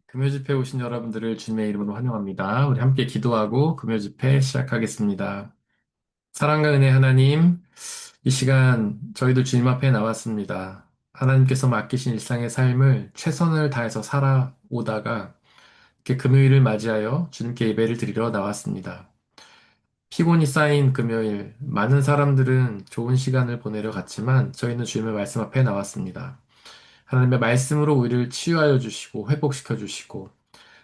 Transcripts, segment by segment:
금요 집회 오신 여러분들을 주님의 이름으로 환영합니다. 우리 함께 기도하고 금요 집회 시작하겠습니다. 사랑과 은혜 하나님, 이 시간 저희도 주님 앞에 나왔습니다. 하나님께서 맡기신 일상의 삶을 최선을 다해서 살아오다가 이렇게 금요일을 맞이하여 주님께 예배를 드리러 나왔습니다. 피곤이 쌓인 금요일, 많은 사람들은 좋은 시간을 보내려 갔지만 저희는 주님의 말씀 앞에 나왔습니다. 하나님의 말씀으로 우리를 치유하여 주시고 회복시켜 주시고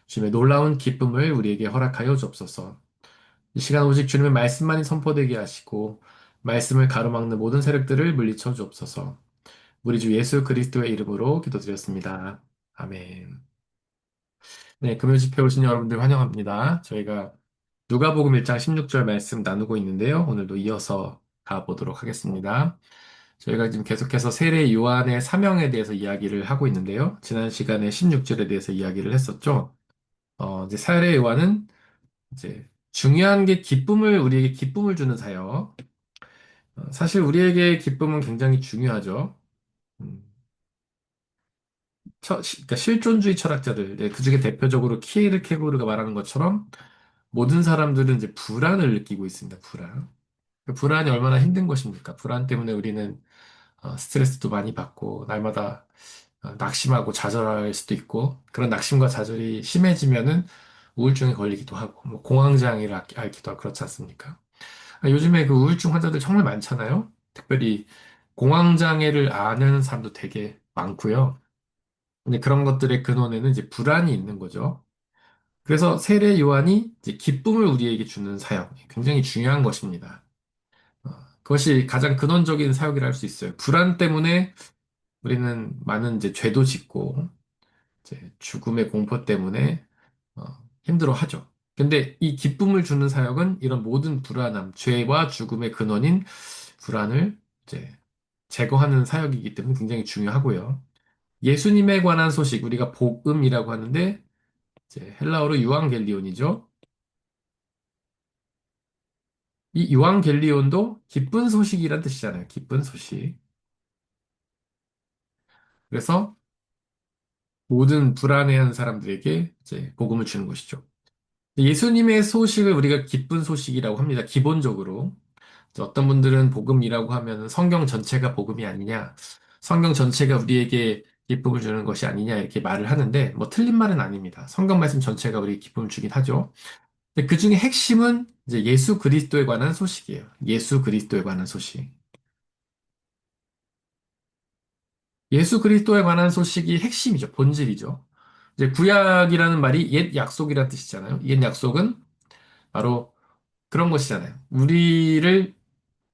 주님의 놀라운 기쁨을 우리에게 허락하여 주옵소서. 이 시간 오직 주님의 말씀만이 선포되게 하시고 말씀을 가로막는 모든 세력들을 물리쳐 주옵소서. 우리 주 예수 그리스도의 이름으로 기도드렸습니다. 아멘. 네, 금요 집회 오신 여러분들 환영합니다. 저희가 누가복음 1장 16절 말씀 나누고 있는데요. 오늘도 이어서 가보도록 하겠습니다. 저희가 지금 계속해서 세례 요한의 사명에 대해서 이야기를 하고 있는데요. 지난 시간에 16절에 대해서 이야기를 했었죠. 이제 세례 요한은 이제 중요한 게 우리에게 기쁨을 주는 사역. 사실 우리에게 기쁨은 굉장히 중요하죠. 음, 그러니까 실존주의 철학자들, 네, 그중에 대표적으로 키에르케고르가 말하는 것처럼 모든 사람들은 이제 불안을 느끼고 있습니다. 불안. 그 불안이 얼마나 힘든 것입니까? 불안 때문에 우리는 스트레스도 많이 받고 날마다 낙심하고 좌절할 수도 있고 그런 낙심과 좌절이 심해지면은 우울증에 걸리기도 하고 뭐 공황장애를 앓기도 하고 그렇지 않습니까? 요즘에 그 우울증 환자들 정말 많잖아요. 특별히 공황장애를 앓는 사람도 되게 많고요. 근데 그런 것들의 근원에는 이제 불안이 있는 거죠. 그래서 세례 요한이 이제 기쁨을 우리에게 주는 사역, 굉장히 중요한 것입니다. 그것이 가장 근원적인 사역이라 할 수 있어요. 불안 때문에 우리는 많은 이제 죄도 짓고, 이제 죽음의 공포 때문에 어, 힘들어하죠. 근데 이 기쁨을 주는 사역은 이런 모든 불안함, 죄와 죽음의 근원인 불안을 이제 제거하는 사역이기 때문에 굉장히 중요하고요. 예수님에 관한 소식, 우리가 복음이라고 하는데, 이제 헬라어로 유앙겔리온이죠. 이 유앙겔리온도 기쁜 소식이란 뜻이잖아요. 기쁜 소식. 그래서 모든 불안해하는 사람들에게 이제 복음을 주는 것이죠. 예수님의 소식을 우리가 기쁜 소식이라고 합니다. 기본적으로. 어떤 분들은 복음이라고 하면 성경 전체가 복음이 아니냐, 성경 전체가 우리에게 기쁨을 주는 것이 아니냐, 이렇게 말을 하는데, 뭐 틀린 말은 아닙니다. 성경 말씀 전체가 우리에게 기쁨을 주긴 하죠. 근데 그 중에 핵심은 이제 예수 그리스도에 관한 소식이에요. 예수 그리스도에 관한 소식. 예수 그리스도에 관한 소식이 핵심이죠. 본질이죠. 이제 구약이라는 말이 옛 약속이라는 뜻이잖아요. 옛 약속은 바로 그런 것이잖아요. 우리를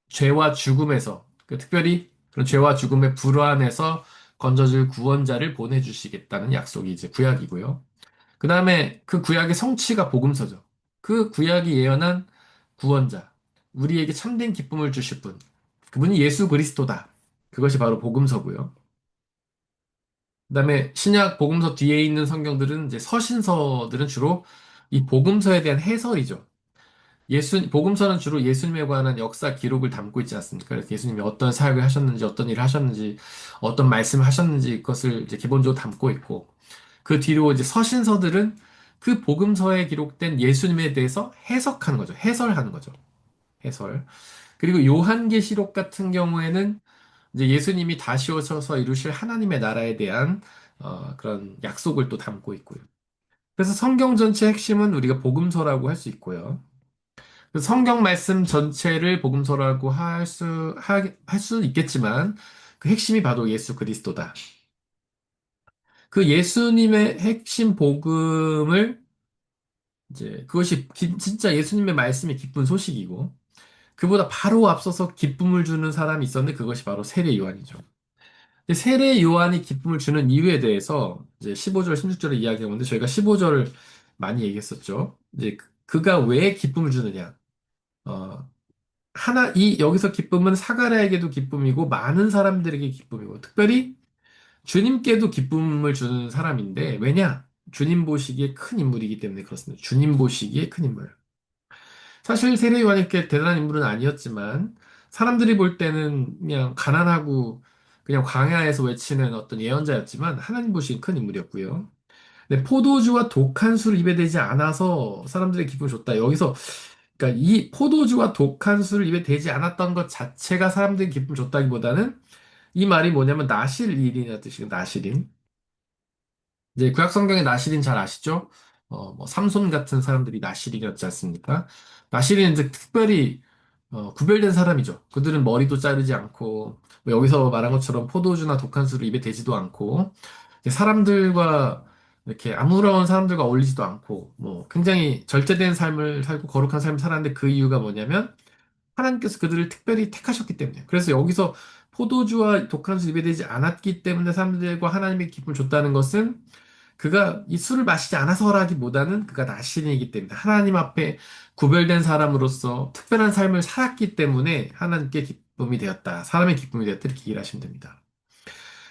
죄와 죽음에서, 특별히 그런 죄와 죽음의 불안에서 건져줄 구원자를 보내주시겠다는 약속이 이제 구약이고요. 그 다음에 그 구약의 성취가 복음서죠. 그 구약이 예언한 구원자, 우리에게 참된 기쁨을 주실 분, 그분이 예수 그리스도다. 그것이 바로 복음서고요. 그 다음에 신약 복음서 뒤에 있는 성경들은 이제 서신서들은 주로 이 복음서에 대한 해설이죠. 복음서는 주로 예수님에 관한 역사 기록을 담고 있지 않습니까? 그래서 예수님이 어떤 사역을 하셨는지, 어떤 일을 하셨는지, 어떤 말씀을 하셨는지, 그것을 이제 기본적으로 담고 있고, 그 뒤로 이제 서신서들은 그 복음서에 기록된 예수님에 대해서 해석하는 거죠. 해설하는 거죠. 해설. 그리고 요한계시록 같은 경우에는 이제 예수님이 다시 오셔서 이루실 하나님의 나라에 대한 그런 약속을 또 담고 있고요. 그래서 성경 전체 핵심은 우리가 복음서라고 할 수 있고요. 그 성경 말씀 전체를 복음서라고 할 수 있겠지만, 그 핵심이 바로 예수 그리스도다. 그 예수님의 핵심 복음을, 이제, 그것이 진짜 예수님의 말씀이 기쁜 소식이고, 그보다 바로 앞서서 기쁨을 주는 사람이 있었는데, 그것이 바로 세례 요한이죠. 근데 세례 요한이 기쁨을 주는 이유에 대해서, 이제 15절, 16절을 이야기하는데, 저희가 15절을 많이 얘기했었죠. 이제 그가 왜 기쁨을 주느냐. 어, 여기서 기쁨은 사가랴에게도 기쁨이고, 많은 사람들에게 기쁨이고, 특별히 주님께도 기쁨을 주는 사람인데, 왜냐? 주님 보시기에 큰 인물이기 때문에 그렇습니다. 주님 보시기에 큰 인물. 사실 세례 요한이 이렇게 대단한 인물은 아니었지만, 사람들이 볼 때는 그냥 가난하고, 그냥 광야에서 외치는 어떤 예언자였지만, 하나님 보시기에 큰 인물이었고요. 근데 포도주와 독한 술을 입에 대지 않아서 사람들의 기분이 좋다. 여기서 그러니까 이 포도주와 독한 술을 입에 대지 않았던 것 자체가 사람들의 기분 좋다기보다는 이 말이 뭐냐면 나실일이라는 뜻이에요. 나실인. 이제 구약 성경의 나실인 잘 아시죠? 뭐 삼손 같은 사람들이 나실인이었지 않습니까? 나실인은 이제 특별히 구별된 사람이죠. 그들은 머리도 자르지 않고 뭐 여기서 말한 것처럼 포도주나 독한 술을 입에 대지도 않고 이제 사람들과 이렇게 아무런 사람들과 어울리지도 않고 뭐 굉장히 절제된 삶을 살고 거룩한 삶을 살았는데 그 이유가 뭐냐면 하나님께서 그들을 특별히 택하셨기 때문에. 그래서 여기서 포도주와 독한 술 입에 대지 않았기 때문에 사람들과 하나님의 기쁨을 줬다는 것은 그가 이 술을 마시지 않아서라기보다는 그가 나신이기 때문에 하나님 앞에 구별된 사람으로서 특별한 삶을 살았기 때문에 하나님께 기쁨이 되었다. 사람의 기쁨이 되었다. 이렇게 이해를 하시면 됩니다.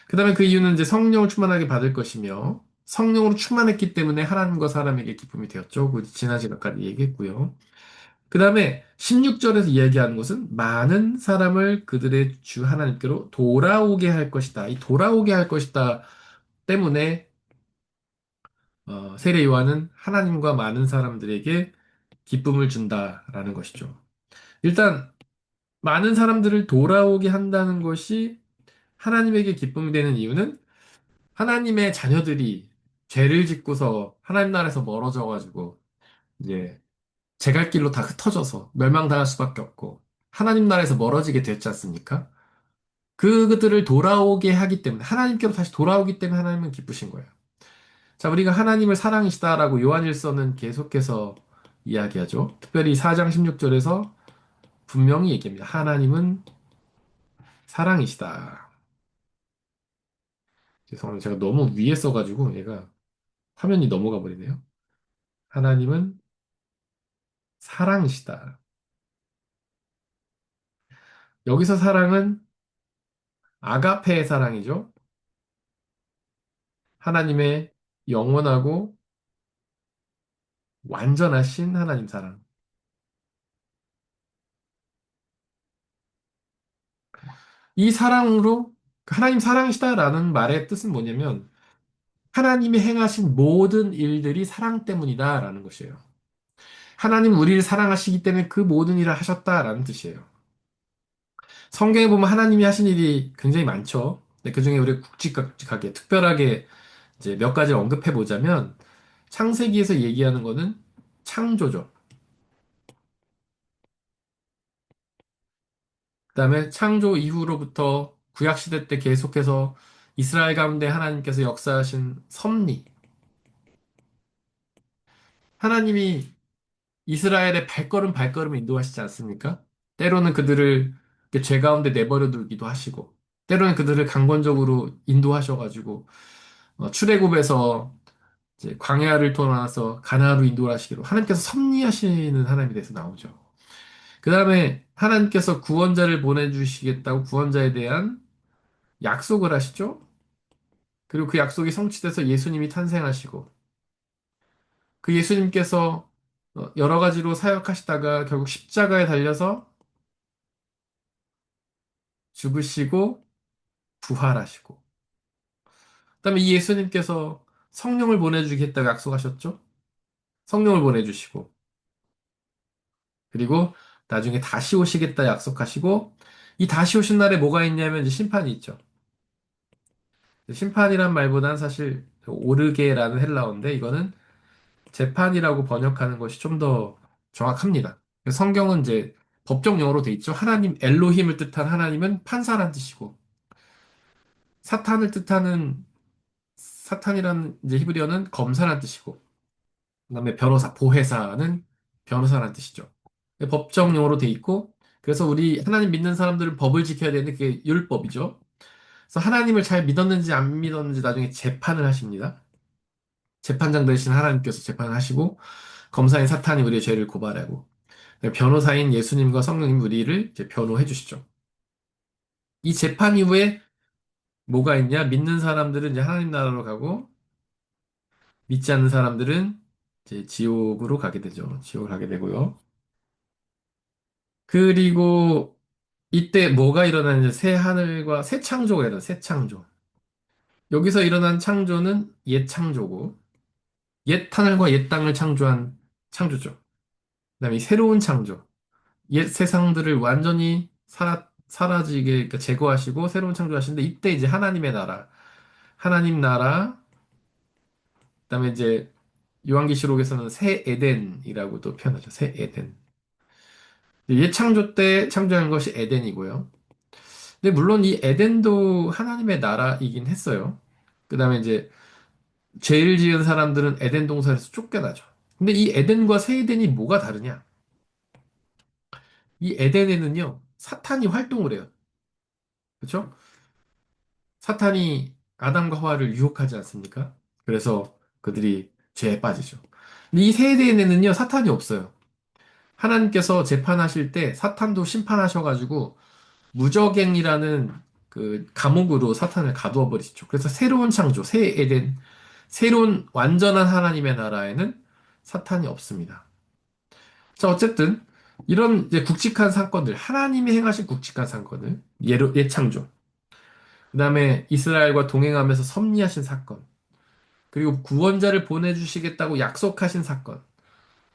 그 다음에 그 이유는 이제 성령을 충만하게 받을 것이며 성령으로 충만했기 때문에 하나님과 사람에게 기쁨이 되었죠. 그 지난 시간까지 얘기했고요. 그 다음에 16절에서 이야기하는 것은 많은 사람을 그들의 주 하나님께로 돌아오게 할 것이다. 이 돌아오게 할 것이다 때문에 세례 요한은 하나님과 많은 사람들에게 기쁨을 준다라는 것이죠. 일단 많은 사람들을 돌아오게 한다는 것이 하나님에게 기쁨이 되는 이유는 하나님의 자녀들이 죄를 짓고서 하나님 나라에서 멀어져 가지고 이제 제갈길로 다 흩어져서 멸망당할 수밖에 없고 하나님 나라에서 멀어지게 됐지 않습니까? 그들을 돌아오게 하기 때문에 하나님께로 다시 돌아오기 때문에 하나님은 기쁘신 거예요. 자, 우리가 하나님을 사랑이시다라고 요한일서는 계속해서 이야기하죠. 특별히 4장 16절에서 분명히 얘기합니다. 하나님은 사랑이시다. 죄송합니다. 제가 너무 위에 써가지고 얘가 화면이 넘어가 버리네요. 하나님은 사랑이시다. 여기서 사랑은 아가페의 사랑이죠. 하나님의 영원하고 완전하신 하나님 사랑. 이 사랑으로 하나님 사랑이시다라는 말의 뜻은 뭐냐면 하나님이 행하신 모든 일들이 사랑 때문이다라는 것이에요. 하나님 우리를 사랑하시기 때문에 그 모든 일을 하셨다라는 뜻이에요. 성경에 보면 하나님이 하신 일이 굉장히 많죠. 근데 그중에 우리 굵직굵직하게 특별하게 이제 몇 가지를 언급해 보자면 창세기에서 얘기하는 거는 창조죠. 그다음에 창조 이후로부터 구약 시대 때 계속해서 이스라엘 가운데 하나님께서 역사하신 섭리. 하나님이 이스라엘의 발걸음 발걸음을 인도하시지 않습니까? 때로는 그들을 이렇게 죄 가운데 내버려 두기도 하시고, 때로는 그들을 강권적으로 인도하셔가지고, 출애굽에서 이제 광야를 통해서 가나안으로 인도하시기로 하나님께서 섭리하시는 하나님에 대해서 나오죠. 그 다음에 하나님께서 구원자를 보내주시겠다고 구원자에 대한 약속을 하시죠. 그리고 그 약속이 성취돼서 예수님이 탄생하시고, 그 예수님께서 여러 가지로 사역하시다가 결국 십자가에 달려서 죽으시고 부활하시고 그다음에 이 예수님께서 성령을 보내주겠다고 약속하셨죠? 성령을 보내주시고 그리고 나중에 다시 오시겠다 약속하시고 이 다시 오신 날에 뭐가 있냐면 이제 심판이 있죠. 심판이란 말보다는 사실 오르게라는 헬라어인데 이거는 재판이라고 번역하는 것이 좀 더 정확합니다. 성경은 이제 법정 용어로 돼 있죠. 하나님 엘로힘을 뜻한 하나님은 판사란 뜻이고 사탄을 뜻하는 사탄이라는 이제 히브리어는 검사란 뜻이고, 그다음에 변호사, 보혜사는 변호사란 뜻이죠. 법정 용어로 돼 있고, 그래서 우리 하나님 믿는 사람들은 법을 지켜야 되는데 그게 율법이죠. 그래서 하나님을 잘 믿었는지 안 믿었는지 나중에 재판을 하십니다. 재판장 되신 하나님께서 재판을 하시고, 검사인 사탄이 우리의 죄를 고발하고, 변호사인 예수님과 성령님 우리를 이제 변호해 주시죠. 이 재판 이후에 뭐가 있냐? 믿는 사람들은 이제 하나님 나라로 가고, 믿지 않는 사람들은 이제 지옥으로 가게 되죠. 지옥을 가게 되고요. 그리고 이때 뭐가 일어나는지 새 하늘과 새 창조가 일어나요. 새 창조. 여기서 일어난 창조는 옛 창조고 옛 하늘과 옛 땅을 창조한 창조죠. 그다음에 이 새로운 창조. 옛 세상들을 완전히 사라지게 그러니까 제거하시고 새로운 창조하시는데 이때 이제 하나님의 나라, 하나님 나라, 그다음에 이제 요한계시록에서는 새 에덴이라고도 표현하죠. 새 에덴. 옛 창조 때 창조한 것이 에덴이고요. 근데 물론 이 에덴도 하나님의 나라이긴 했어요. 그다음에 이제 죄를 지은 사람들은 에덴 동산에서 쫓겨나죠. 근데 이 에덴과 새 에덴이 뭐가 다르냐? 이 에덴에는요, 사탄이 활동을 해요. 그렇죠? 사탄이 아담과 하와를 유혹하지 않습니까? 그래서 그들이 죄에 빠지죠. 근데 이 새 에덴에는요, 사탄이 없어요. 하나님께서 재판하실 때 사탄도 심판하셔가지고 무적행이라는 그 감옥으로 사탄을 가두어 버리시죠. 그래서 새로운 창조, 새 에덴, 새로운 완전한 하나님의 나라에는 사탄이 없습니다. 자, 어쨌든 이런 이제 굵직한 사건들, 하나님이 행하신 굵직한 사건을 옛 창조, 그다음에 이스라엘과 동행하면서 섭리하신 사건, 그리고 구원자를 보내주시겠다고 약속하신 사건,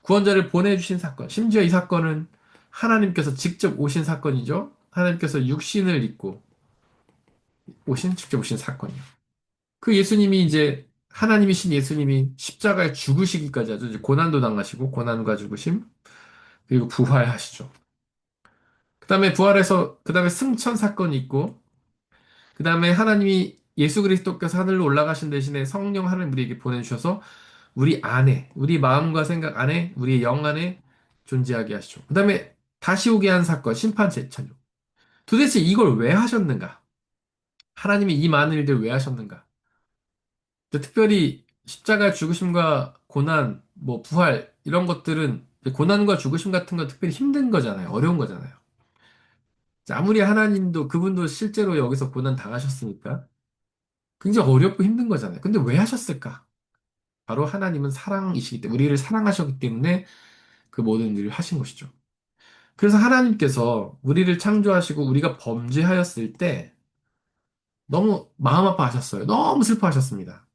구원자를 보내주신 사건, 심지어 이 사건은 하나님께서 직접 오신 사건이죠. 하나님께서 육신을 입고 직접 오신 사건이요. 그 예수님이 이제 하나님이신 예수님이 십자가에 죽으시기까지 하죠. 이제 고난도 당하시고 고난과 죽으심 그리고 부활하시죠. 그다음에 부활해서 그다음에 승천 사건이 있고 그다음에 하나님이 예수 그리스도께서 하늘로 올라가신 대신에 성령 하나님 우리에게 보내주셔서 우리 안에 우리 마음과 생각 안에 우리의 영 안에 존재하게 하시죠. 그다음에 다시 오게 한 사건 심판 재판요. 도대체 이걸 왜 하셨는가? 하나님이 이 많은 일들을 왜 하셨는가? 특별히 십자가 죽으심과 고난, 뭐 부활 이런 것들은 고난과 죽으심 같은 건 특별히 힘든 거잖아요. 어려운 거잖아요. 아무리 하나님도 그분도 실제로 여기서 고난 당하셨으니까 굉장히 어렵고 힘든 거잖아요. 근데 왜 하셨을까? 바로 하나님은 사랑이시기 때문에 우리를 사랑하셨기 때문에 그 모든 일을 하신 것이죠. 그래서 하나님께서 우리를 창조하시고 우리가 범죄하였을 때 너무 마음 아파하셨어요. 너무 슬퍼하셨습니다.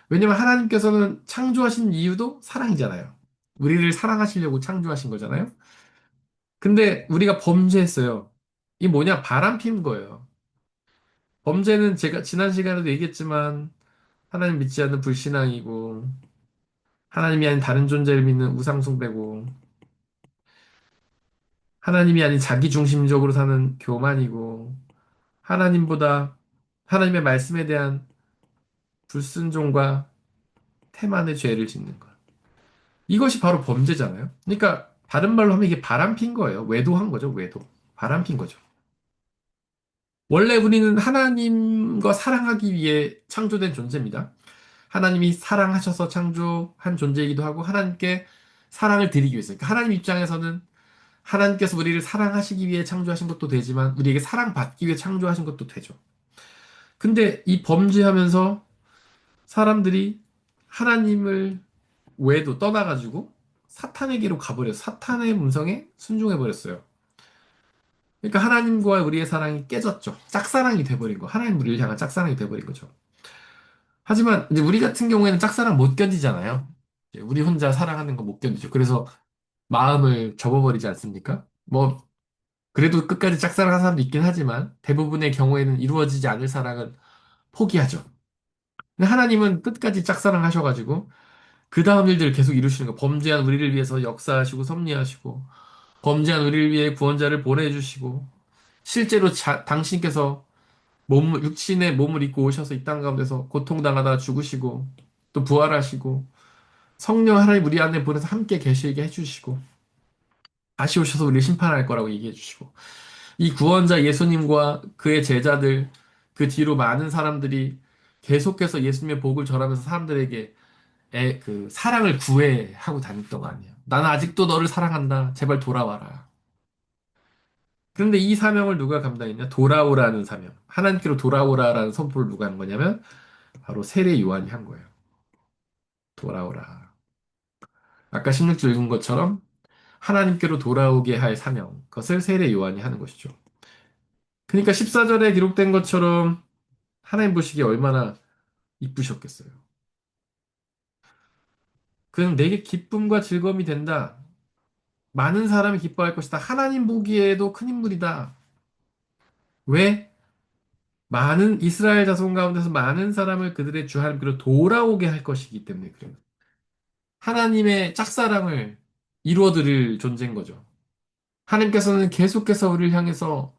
왜냐면 하나님께서는 창조하신 이유도 사랑이잖아요. 우리를 사랑하시려고 창조하신 거잖아요. 근데 우리가 범죄했어요. 이 뭐냐? 바람 피운 거예요. 범죄는 제가 지난 시간에도 얘기했지만 하나님 믿지 않는 불신앙이고 하나님이 아닌 다른 존재를 믿는 우상숭배고 하나님이 아닌 자기중심적으로 사는 교만이고 하나님보다 하나님의 말씀에 대한 불순종과 태만의 죄를 짓는 것. 이것이 바로 범죄잖아요. 그러니까 다른 말로 하면 이게 바람핀 거예요. 외도한 거죠, 외도. 바람핀 거죠. 원래 우리는 하나님과 사랑하기 위해 창조된 존재입니다. 하나님이 사랑하셔서 창조한 존재이기도 하고 하나님께 사랑을 드리기 위해서. 그러니까 하나님 입장에서는 하나님께서 우리를 사랑하시기 위해 창조하신 것도 되지만 우리에게 사랑받기 위해 창조하신 것도 되죠. 근데 이 범죄하면서 사람들이 하나님을 외도 떠나가지고 사탄에게로 가버려요. 사탄의 음성에 순종해버렸어요. 그러니까 하나님과 우리의 사랑이 깨졌죠. 짝사랑이 돼버린 거. 하나님 우리를 향한 짝사랑이 돼버린 거죠. 하지만 이제 우리 같은 경우에는 짝사랑 못 견디잖아요. 이제 우리 혼자 사랑하는 거 못 견디죠. 그래서 마음을 접어버리지 않습니까? 뭐 그래도 끝까지 짝사랑하는 사람도 있긴 하지만 대부분의 경우에는 이루어지지 않을 사랑은 포기하죠. 근데 하나님은 끝까지 짝사랑하셔가지고 그 다음 일들을 계속 이루시는 거. 범죄한 우리를 위해서 역사하시고 섭리하시고 범죄한 우리를 위해 구원자를 보내주시고 실제로 당신께서 육신의 몸을 입고 오셔서 이 땅 가운데서 고통당하다 죽으시고 또 부활하시고 성령 하나님 우리 안에 보내서 함께 계시게 해주시고 다시 오셔서 우리를 심판할 거라고 얘기해 주시고 이 구원자 예수님과 그의 제자들 그 뒤로 많은 사람들이 계속해서 예수님의 복을 전하면서 사람들에게 그 사랑을 구애하고 다녔던 거 아니에요. 나는 아직도 너를 사랑한다. 제발 돌아와라. 그런데 이 사명을 누가 감당했냐? 돌아오라는 사명. 하나님께로 돌아오라라는 선포를 누가 한 거냐면 바로 세례 요한이 한 거예요. 돌아오라. 아까 16절 읽은 것처럼 하나님께로 돌아오게 할 사명. 그것을 세례 요한이 하는 것이죠. 그러니까 14절에 기록된 것처럼 하나님 보시기에 얼마나 이쁘셨겠어요. 그는 내게 기쁨과 즐거움이 된다. 많은 사람이 기뻐할 것이다. 하나님 보기에도 큰 인물이다. 왜? 많은 이스라엘 자손 가운데서 많은 사람을 그들의 주 하나님께로 돌아오게 할 것이기 때문에 그래요. 하나님의 짝사랑을 이루어드릴 존재인 거죠. 하나님께서는 계속해서 우리를 향해서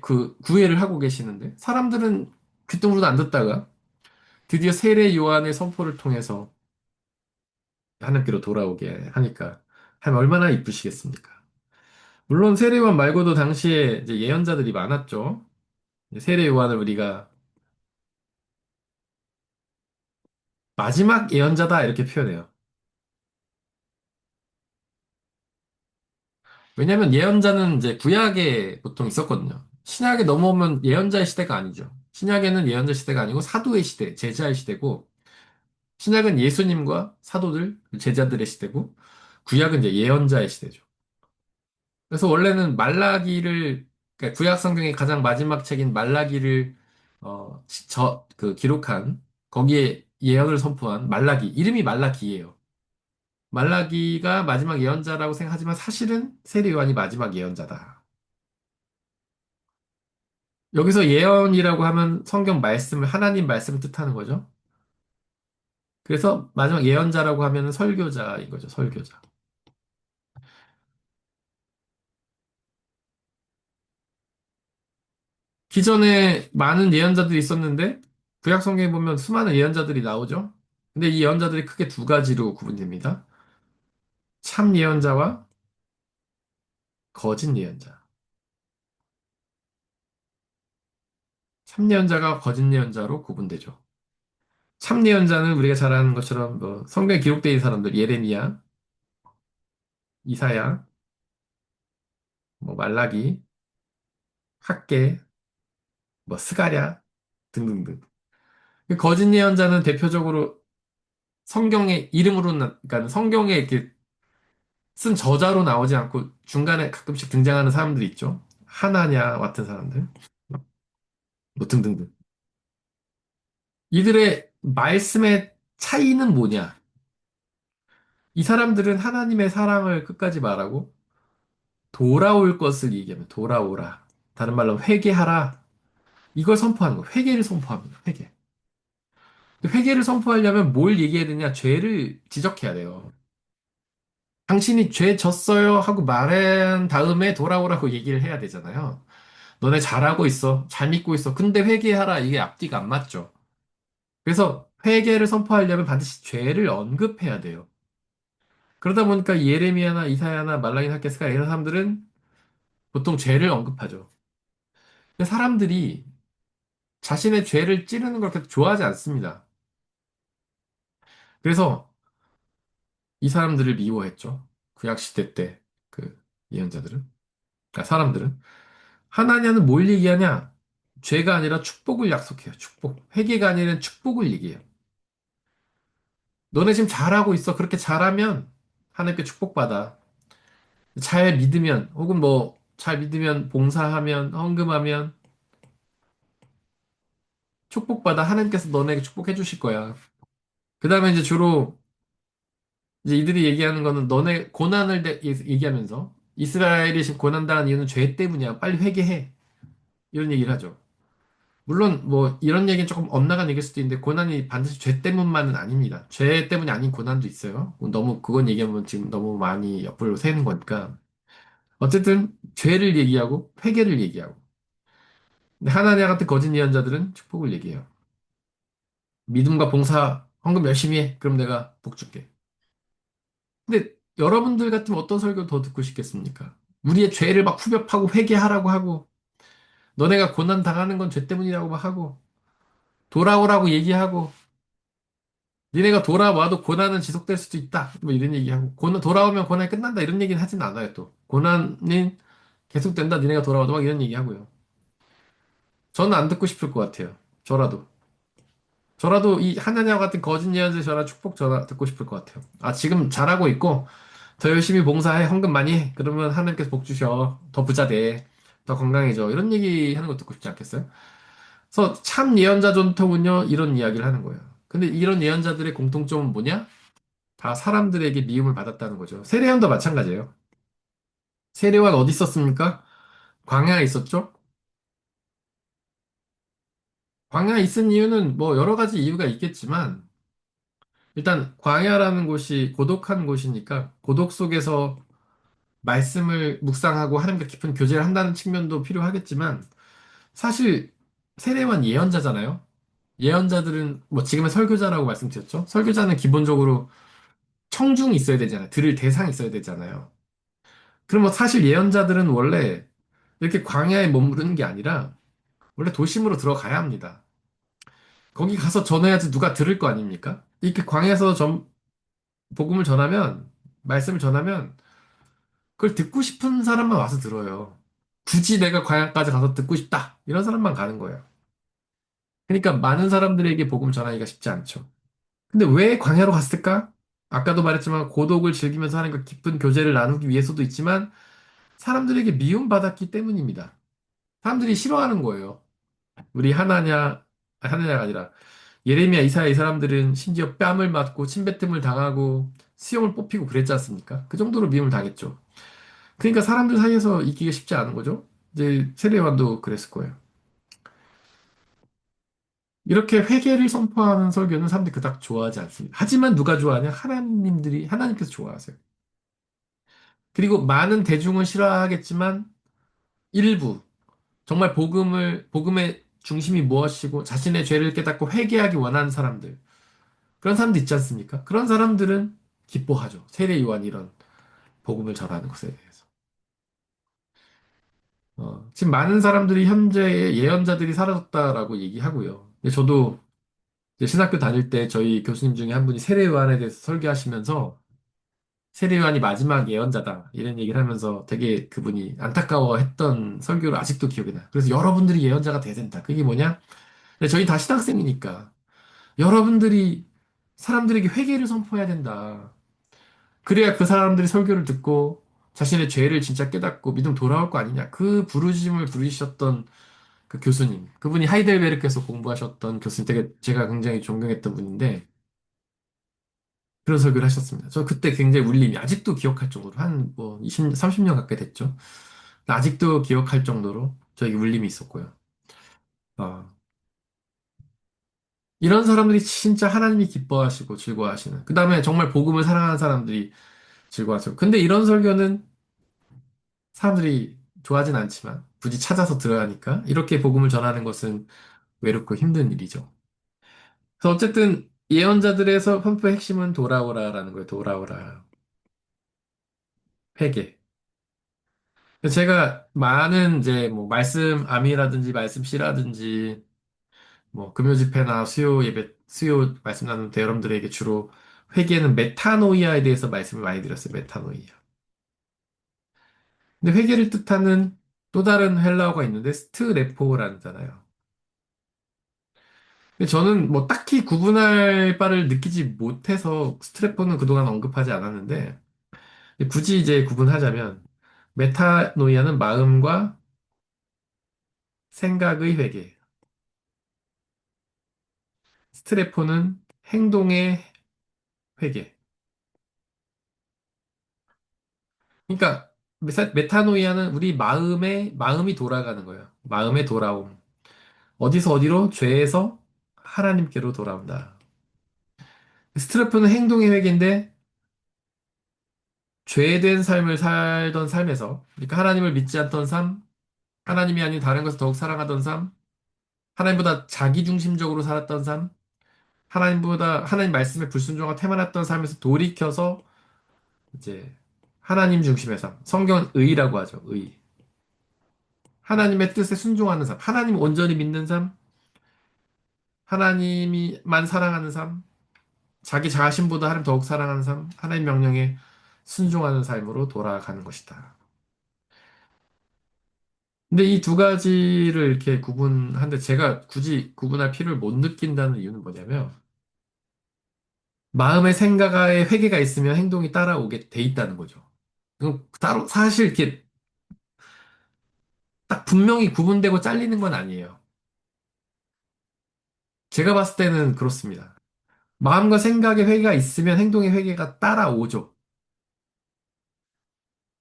그 구애를 하고 계시는데 사람들은 귀뚱으로도 안 듣다가 드디어 세례 요한의 선포를 통해서 하나님께로 돌아오게 하니까 하나님 얼마나 이쁘시겠습니까? 물론 세례 요한 말고도 당시에 이제 예언자들이 많았죠. 세례 요한을 우리가 마지막 예언자다 이렇게 표현해요. 왜냐하면 예언자는 이제 구약에 보통 있었거든요. 신약에 넘어오면 예언자의 시대가 아니죠. 신약에는 예언자 시대가 아니고 사도의 시대, 제자의 시대고, 신약은 예수님과 사도들, 제자들의 시대고, 구약은 이제 예언자의 시대죠. 그래서 원래는 말라기를, 그러니까 구약 성경의 가장 마지막 책인 말라기를, 기록한, 거기에 예언을 선포한 말라기, 이름이 말라기예요. 말라기가 마지막 예언자라고 생각하지만 사실은 세례 요한이 마지막 예언자다. 여기서 예언이라고 하면 성경 말씀을, 하나님 말씀을 뜻하는 거죠. 그래서 마지막 예언자라고 하면 설교자인 거죠, 설교자. 기존에 많은 예언자들이 있었는데, 구약 성경에 보면 수많은 예언자들이 나오죠. 근데 이 예언자들이 크게 두 가지로 구분됩니다. 참 예언자와 거짓 예언자. 참 예언자가 거짓 예언자로 구분되죠. 참 예언자는 우리가 잘 아는 것처럼 뭐 성경에 기록되어 있는 사람들, 예레미야, 이사야, 뭐 말라기, 학개, 뭐 스가랴 등등등. 거짓 예언자는 대표적으로 성경의 이름으로, 그러니까 성경에 이렇게 쓴 저자로 나오지 않고 중간에 가끔씩 등장하는 사람들이 있죠. 하나냐 같은 사람들, 뭐 등등등. 이들의 말씀의 차이는 뭐냐? 이 사람들은 하나님의 사랑을 끝까지 말하고 돌아올 것을 얘기하면 돌아오라. 다른 말로 회개하라. 이걸 선포하는 거. 회개를 선포합니다. 회개. 회개를 선포하려면 뭘 얘기해야 되냐? 죄를 지적해야 돼요. 당신이 죄 졌어요 하고 말한 다음에 돌아오라고 얘기를 해야 되잖아요. 너네 잘하고 있어. 잘 믿고 있어. 근데 회개하라. 이게 앞뒤가 안 맞죠. 그래서 회개를 선포하려면 반드시 죄를 언급해야 돼요. 그러다 보니까 예레미야나 이사야나 말라기나 학개스가 이런 사람들은 보통 죄를 언급하죠. 근데 사람들이 자신의 죄를 찌르는 걸 그렇게 좋아하지 않습니다. 그래서 이 사람들을 미워했죠. 구약 시대 때 그 예언자들은, 그러니까 사람들은 하나냐는 뭘 얘기하냐? 죄가 아니라 축복을 약속해요. 축복. 회개가 아니라 축복을 얘기해요. 너네 지금 잘하고 있어. 그렇게 잘하면 하나님께 축복받아. 잘 믿으면, 혹은 뭐, 잘 믿으면, 봉사하면, 헌금하면, 축복받아. 하나님께서 너네에게 축복해 주실 거야. 그 다음에 이제 주로, 이제 이들이 얘기하는 거는 너네 고난을 얘기하면서, 이스라엘이 지금 고난당한 이유는 죄 때문이야. 빨리 회개해. 이런 얘기를 하죠. 물론 뭐 이런 얘기는 조금 엇나간 얘기일 수도 있는데 고난이 반드시 죄 때문만은 아닙니다. 죄 때문이 아닌 고난도 있어요. 너무 그건 얘기하면 지금 너무 많이 옆으로 새는 거니까. 어쨌든 죄를 얘기하고 회개를 얘기하고. 근데 하나님 같은 거짓 예언자들은 축복을 얘기해요. 믿음과 봉사, 헌금 열심히 해. 그럼 내가 복 줄게. 근데 여러분들 같으면 어떤 설교 더 듣고 싶겠습니까? 우리의 죄를 막 후벼 파고 회개하라고 하고 너네가 고난 당하는 건 죄 때문이라고 막 하고 돌아오라고 얘기하고 니네가 돌아와도 고난은 지속될 수도 있다. 뭐 이런 얘기하고 돌아오면 고난이 끝난다 이런 얘기는 하진 않아요 또. 고난이 계속된다. 니네가 돌아와도 막 이런 얘기하고요. 저는 안 듣고 싶을 것 같아요. 저라도. 저라도 이 하나님과 같은 거짓 예언자 전화 축복 전화 듣고 싶을 것 같아요. 아 지금 잘하고 있고 더 열심히 봉사해 헌금 많이 해. 그러면 하나님께서 복 주셔. 더 부자 돼. 더 건강해져. 이런 얘기 하는 거 듣고 싶지 않겠어요? 그래서 참 예언자 전통은요 이런 이야기를 하는 거예요. 근데 이런 예언자들의 공통점은 뭐냐? 다 사람들에게 미움을 받았다는 거죠. 세례요한도 마찬가지예요. 세례요한 어디 있었습니까? 광야에 있었죠? 광야에 있은 이유는 뭐 여러 가지 이유가 있겠지만, 일단 광야라는 곳이 고독한 곳이니까 고독 속에서 말씀을 묵상하고 하나님과 깊은 교제를 한다는 측면도 필요하겠지만, 사실 세례요한 예언자잖아요. 예언자들은 뭐 지금은 설교자라고 말씀드렸죠. 설교자는 기본적으로 청중이 있어야 되잖아요. 들을 대상이 있어야 되잖아요. 그럼 뭐 사실 예언자들은 원래 이렇게 광야에 머무르는 게 아니라 원래 도심으로 들어가야 합니다. 거기 가서 전해야지 누가 들을 거 아닙니까? 이렇게 광야에서 복음을 전하면, 말씀을 전하면 그걸 듣고 싶은 사람만 와서 들어요. 굳이 내가 광야까지 가서 듣고 싶다. 이런 사람만 가는 거예요. 그러니까 많은 사람들에게 복음 전하기가 쉽지 않죠. 근데 왜 광야로 갔을까? 아까도 말했지만 고독을 즐기면서 하나님과 깊은 교제를 나누기 위해서도 있지만 사람들에게 미움받았기 때문입니다. 사람들이 싫어하는 거예요. 우리 하나냐가 아니라 예레미야, 이사야 이 사람들은 심지어 뺨을 맞고 침뱉음을 당하고 수염을 뽑히고 그랬지 않습니까? 그 정도로 미움을 당했죠. 그러니까 사람들 사이에서 이기기가 쉽지 않은 거죠. 이제 세례요한도 그랬을 거예요. 이렇게 회개를 선포하는 설교는 사람들이 그닥 좋아하지 않습니다. 하지만 누가 좋아하냐? 하나님께서 좋아하세요. 그리고 많은 대중은 싫어하겠지만 일부, 정말 복음의 중심이 무엇이고 자신의 죄를 깨닫고 회개하기 원하는 사람들, 그런 사람들 있지 않습니까? 그런 사람들은 기뻐하죠. 세례 요한이 이런 복음을 전하는 것에 대해서. 지금 많은 사람들이 현재의 예언자들이 사라졌다라고 얘기하고요. 근데 저도 이제 신학교 다닐 때 저희 교수님 중에 한 분이 세례 요한에 대해서 설교하시면서 세례 요한이 마지막 예언자다 이런 얘기를 하면서 되게 그분이 안타까워했던 설교를 아직도 기억이 나요. 그래서 여러분들이 예언자가 돼야 된다. 그게 뭐냐? 근데 저희 다 신학생이니까 여러분들이 사람들에게 회개를 선포해야 된다. 그래야 그 사람들이 설교를 듣고 자신의 죄를 진짜 깨닫고 믿음 돌아올 거 아니냐. 그 부르심을 부르셨던 그 교수님. 그분이 하이델베르크에서 공부하셨던 교수님 되게 제가 굉장히 존경했던 분인데 그런 설교를 하셨습니다. 저 그때 굉장히 울림이 아직도 기억할 정도로 한 뭐 20, 30년 가까이 됐죠. 아직도 기억할 정도로 저에게 울림이 있었고요. 어, 이런 사람들이 진짜 하나님이 기뻐하시고 즐거워하시는. 그 다음에 정말 복음을 사랑하는 사람들이 즐거워하죠. 근데 이런 설교는 사람들이 좋아하진 않지만 굳이 찾아서 들어야 하니까 이렇게 복음을 전하는 것은 외롭고 힘든 일이죠. 그래서 어쨌든 예언자들에서 선포의 핵심은 돌아오라라는 거예요. 돌아오라. 회개. 제가 많은 이제 뭐 말씀 암이라든지 말씀 시라든지 뭐 금요 집회나 수요 예배, 수요 말씀 나눌 때 여러분들에게 주로 회개는 메타노이아에 대해서 말씀을 많이 드렸어요. 메타노이아. 근데 회개를 뜻하는 또 다른 헬라어가 있는데 스트레포라는 잖아요. 근데 저는 뭐 딱히 구분할 바를 느끼지 못해서 스트레포는 그동안 언급하지 않았는데 굳이 이제 구분하자면 메타노이아는 마음과 생각의 회개, 스트레포는 행동의 회개. 그러니까 메타노이아는 우리 마음이 돌아가는 거예요. 마음의 돌아옴. 어디서 어디로? 죄에서 하나님께로 돌아온다. 스트레포는 행동의 회개인데 죄된 삶을 살던 삶에서, 그러니까 하나님을 믿지 않던 삶, 하나님이 아닌 다른 것을 더욱 사랑하던 삶, 하나님보다 자기중심적으로 살았던 삶, 하나님보다 하나님 말씀에 불순종하고 태만했던 삶에서 돌이켜서 이제 하나님 중심의 삶, 성경은 의라고 하죠. 의. 하나님의 뜻에 순종하는 삶, 하나님 온전히 믿는 삶, 하나님이만 사랑하는 삶, 자기 자신보다 하나님 더욱 사랑하는 삶, 하나님 명령에 순종하는 삶으로 돌아가는 것이다. 근데 이 두 가지를 이렇게 구분하는데 제가 굳이 구분할 필요를 못 느낀다는 이유는 뭐냐면 마음의 생각에 회개가 있으면 행동이 따라오게 돼 있다는 거죠. 그럼 따로 사실 이렇게 딱 분명히 구분되고 잘리는 건 아니에요. 제가 봤을 때는 그렇습니다. 마음과 생각의 회개가 있으면 행동의 회개가 따라오죠.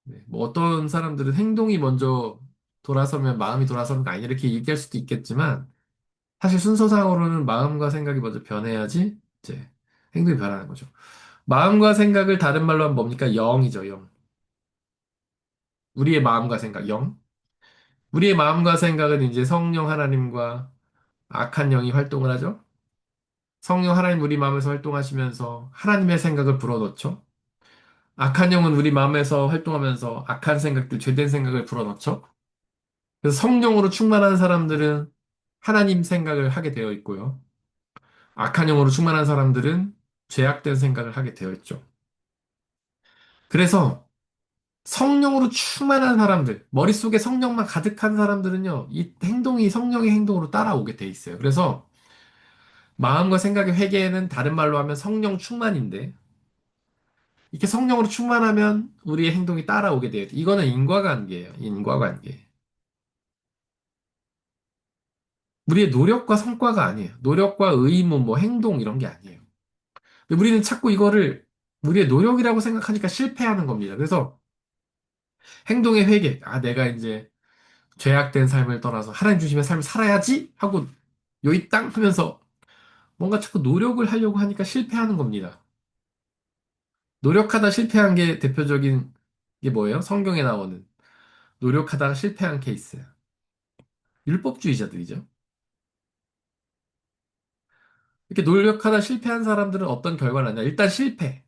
네, 뭐 어떤 사람들은 행동이 먼저 돌아서면 마음이 돌아서는 거 아니냐 이렇게 얘기할 수도 있겠지만 사실 순서상으로는 마음과 생각이 먼저 변해야지 이제 행동이 변하는 거죠. 마음과 생각을 다른 말로 하면 뭡니까? 영이죠, 영. 우리의 마음과 생각, 영. 우리의 마음과 생각은 이제 성령 하나님과 악한 영이 활동을 하죠. 성령 하나님 우리 마음에서 활동하시면서 하나님의 생각을 불어넣죠. 악한 영은 우리 마음에서 활동하면서 악한 생각들, 죄된 생각을 불어넣죠. 그래서 성령으로 충만한 사람들은 하나님 생각을 하게 되어 있고요. 악한 영으로 충만한 사람들은 죄악된 생각을 하게 되어 있죠. 그래서 성령으로 충만한 사람들, 머릿속에 성령만 가득한 사람들은요, 이 행동이 성령의 행동으로 따라오게 돼 있어요. 그래서 마음과 생각의 회개는 다른 말로 하면 성령 충만인데, 이렇게 성령으로 충만하면 우리의 행동이 따라오게 돼요. 이거는 인과관계예요. 인과관계. 우리의 노력과 성과가 아니에요. 노력과 의무, 뭐 행동 이런 게 아니에요. 근데 우리는 자꾸 이거를 우리의 노력이라고 생각하니까 실패하는 겁니다. 그래서 행동의 회개, 아, 내가 이제 죄악된 삶을 떠나서 하나님 주심의 삶을 살아야지 하고 요이 땅 하면서 뭔가 자꾸 노력을 하려고 하니까 실패하는 겁니다. 노력하다 실패한 게 대표적인 게 뭐예요? 성경에 나오는 노력하다가 실패한 케이스. 율법주의자들이죠. 이렇게 노력하다 실패한 사람들은 어떤 결과를 낳냐? 일단 실패.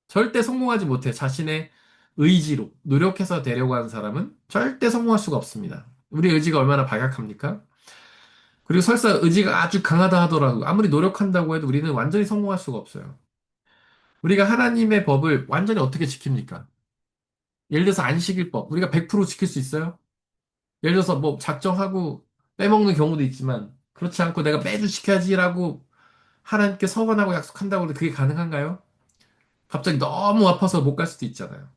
절대 성공하지 못해. 자신의 의지로 노력해서 되려고 하는 사람은 절대 성공할 수가 없습니다. 우리 의지가 얼마나 발각합니까? 그리고 설사 의지가 아주 강하다 하더라도 아무리 노력한다고 해도 우리는 완전히 성공할 수가 없어요. 우리가 하나님의 법을 완전히 어떻게 지킵니까? 예를 들어서 안식일법. 우리가 100% 지킬 수 있어요? 예를 들어서 뭐 작정하고 빼먹는 경우도 있지만 그렇지 않고 내가 매주 지켜야지라고 하나님께 서원하고 약속한다고 해도 그게 가능한가요? 갑자기 너무 아파서 못 갈 수도 있잖아요.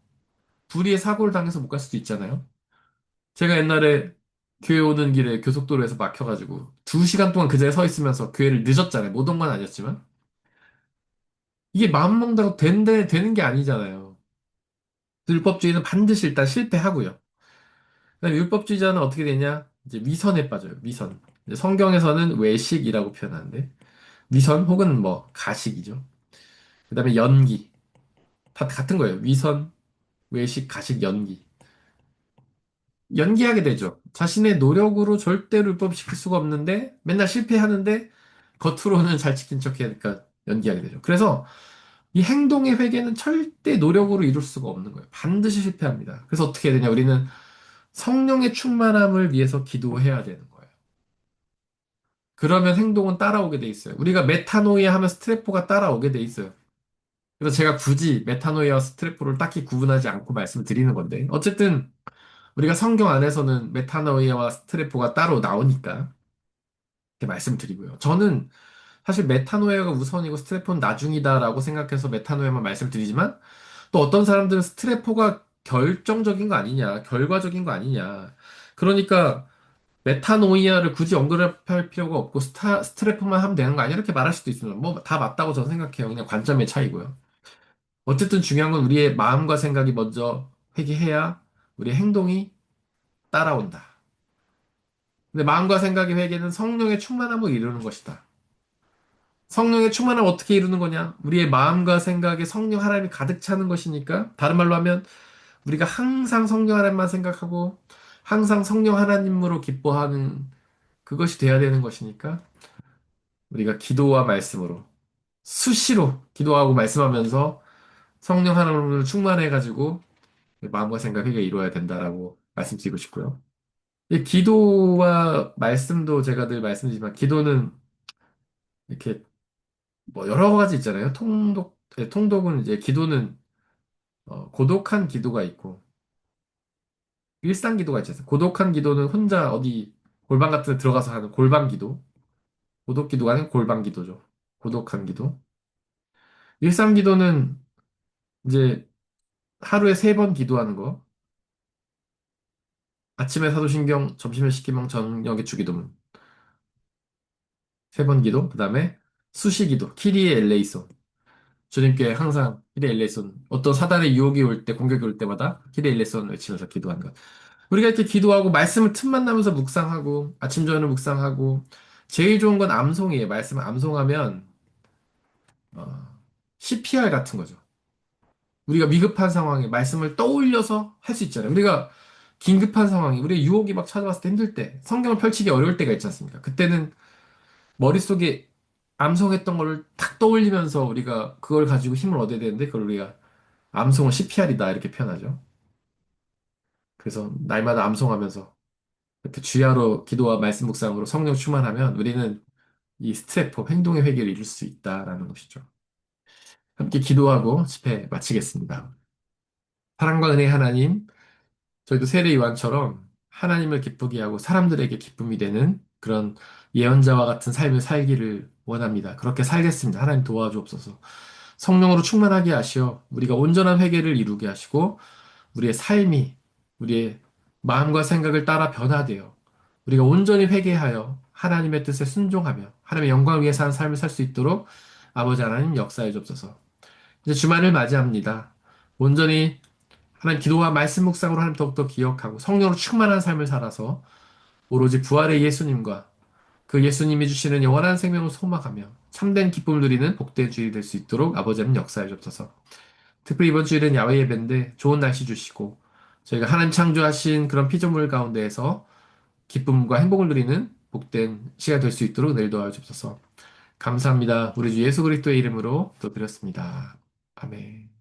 불의의 사고를 당해서 못 갈 수도 있잖아요. 제가 옛날에 교회 오는 길에 교속도로에서 막혀가지고 2시간 동안 그 자리에 서 있으면서 교회를 늦었잖아요. 못 온 건 아니었지만. 이게 마음 먹다고 되는 게 아니잖아요. 율법주의는 반드시 일단 실패하고요. 그다음에 율법주의자는 어떻게 되냐? 이제 위선에 빠져요. 위선. 이제 성경에서는 외식이라고 표현하는데 위선 혹은 뭐 가식이죠. 그다음에 연기. 다 같은 거예요. 위선, 외식, 가식, 연기. 연기하게 되죠. 자신의 노력으로 절대로 율법시킬 수가 없는데 맨날 실패하는데 겉으로는 잘 지킨 척 하니까 연기하게 되죠. 그래서 이 행동의 회개는 절대 노력으로 이룰 수가 없는 거예요. 반드시 실패합니다. 그래서 어떻게 해야 되냐? 우리는 성령의 충만함을 위해서 기도해야 되는 거예요. 그러면 행동은 따라오게 돼 있어요. 우리가 메타노이아 하면 스트레포가 따라오게 돼 있어요. 그래서 제가 굳이 메타노이아와 스트레포를 딱히 구분하지 않고 말씀을 드리는 건데 어쨌든 우리가 성경 안에서는 메타노이아와 스트레포가 따로 나오니까 이렇게 말씀드리고요. 저는 사실 메타노이아가 우선이고 스트레포는 나중이다라고 생각해서 메타노이아만 말씀드리지만 또 어떤 사람들은 스트레포가 결정적인 거 아니냐, 결과적인 거 아니냐. 그러니까 메타노이아를 굳이 언급할 필요가 없고 스트레포만 하면 되는 거 아니야? 이렇게 말할 수도 있습니다. 뭐 다 맞다고 저는 생각해요. 그냥 관점의 차이고요. 어쨌든 중요한 건 우리의 마음과 생각이 먼저 회개해야 우리의 행동이 따라온다. 근데 마음과 생각의 회개는 성령의 충만함을 이루는 것이다. 성령의 충만함을 어떻게 이루는 거냐? 우리의 마음과 생각에 성령 하나님이 가득 차는 것이니까 다른 말로 하면 우리가 항상 성령 하나님만 생각하고 항상 성령 하나님으로 기뻐하는 그것이 돼야 되는 것이니까 우리가 기도와 말씀으로 수시로 기도하고 말씀하면서 성령 하나님으로 충만해가지고 마음과 생각 회개 이루어야 된다라고 말씀드리고 싶고요. 이 기도와 말씀도 제가 늘 말씀드리지만 기도는 이렇게 뭐 여러 가지 있잖아요. 통독은 이제 기도는 고독한 기도가 있고 일상 기도가 있잖아요. 고독한 기도는 혼자 어디 골방 같은 데 들어가서 하는 골방 기도. 고독 기도가 아닌 골방 기도죠. 고독한 기도. 일상 기도는 이제 하루에 3번 기도하는 거. 아침에 사도신경, 점심에 십기명, 저녁에 주기도문. 3번 기도. 그다음에 수시기도, 키리에 엘레이손. 주님께 항상 키리에 엘레이손. 어떤 사단의 유혹이 올 때, 공격이 올 때마다 키리에 엘레이손 외치면서 기도하는 것. 우리가 이렇게 기도하고 말씀을 틈만 나면서 묵상하고 아침 저녁 묵상하고 제일 좋은 건 암송이에요. 말씀을 암송하면 CPR 같은 거죠. 우리가 미급한 상황에 말씀을 떠올려서 할 수 있잖아요. 우리가 긴급한 상황에 우리 유혹이 막 찾아왔을 때 힘들 때 성경을 펼치기 어려울 때가 있지 않습니까? 그때는 머릿속에 암송했던 걸 탁 떠올리면서 우리가 그걸 가지고 힘을 얻어야 되는데 그걸 우리가 암송은 CPR이다 이렇게 표현하죠. 그래서 날마다 암송하면서 이렇게 주야로 기도와 말씀 묵상으로 성령 충만하면 우리는 이 스트레포 행동의 회개를 이룰 수 있다라는 것이죠. 함께 기도하고 집회 마치겠습니다. 사랑과 은혜 하나님, 저희도 세례 요한처럼 하나님을 기쁘게 하고 사람들에게 기쁨이 되는 그런 예언자와 같은 삶을 살기를 원합니다. 그렇게 살겠습니다. 하나님 도와주옵소서. 성령으로 충만하게 하시어 우리가 온전한 회개를 이루게 하시고 우리의 삶이 우리의 마음과 생각을 따라 변화되어 우리가 온전히 회개하여 하나님의 뜻에 순종하며 하나님의 영광을 위해 사는 삶을 살 수 있도록 아버지 하나님 역사해 주옵소서. 이제 주말을 맞이합니다. 온전히 하나님 기도와 말씀 묵상으로 하나님 더욱더 기억하고 성령으로 충만한 삶을 살아서 오로지 부활의 예수님과 그 예수님이 주시는 영원한 생명을 소망하며 참된 기쁨을 누리는 복된 주일이 될 수 있도록 아버지 하나님 역사해 주옵소서. 특별히 이번 주일은 야외 예배인데 좋은 날씨 주시고 저희가 하나님 창조하신 그런 피조물 가운데에서 기쁨과 행복을 누리는 복된 시간 될 수 있도록 내일 도와주옵소서. 감사합니다. 우리 주 예수 그리스도의 이름으로 또 드렸습니다. 아멘.